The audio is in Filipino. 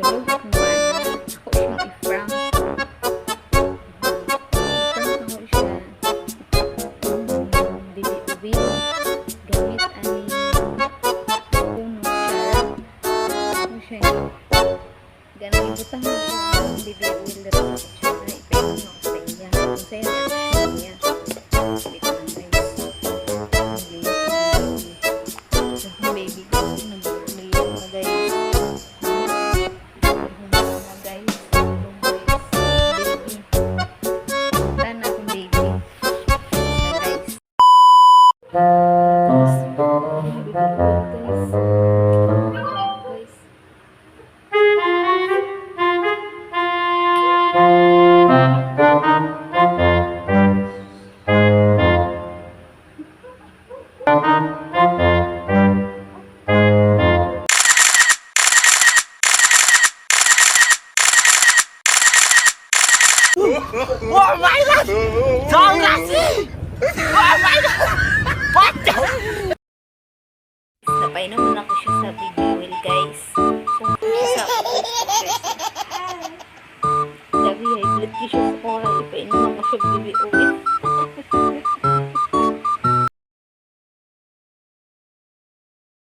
sulod kung paano ako siyang i-prank. I-prank ako siya. Bibi-ubil gamit ani puno charot. Ano siya? Ganang ibutang mo ang bibi-ubil dito sa charot. Ipainom ako sa iya. Kung sa'yo reaction niya. Hindi ko lang guys. Yung baby ko nag-umiyak na guys. Oh my god! Sobrang si! Oh my god! What the? Napainom na ako siya sa baby oil guys. So, siya sa gabi ay blood siya sa oral. Ipainom ako siya baby oil.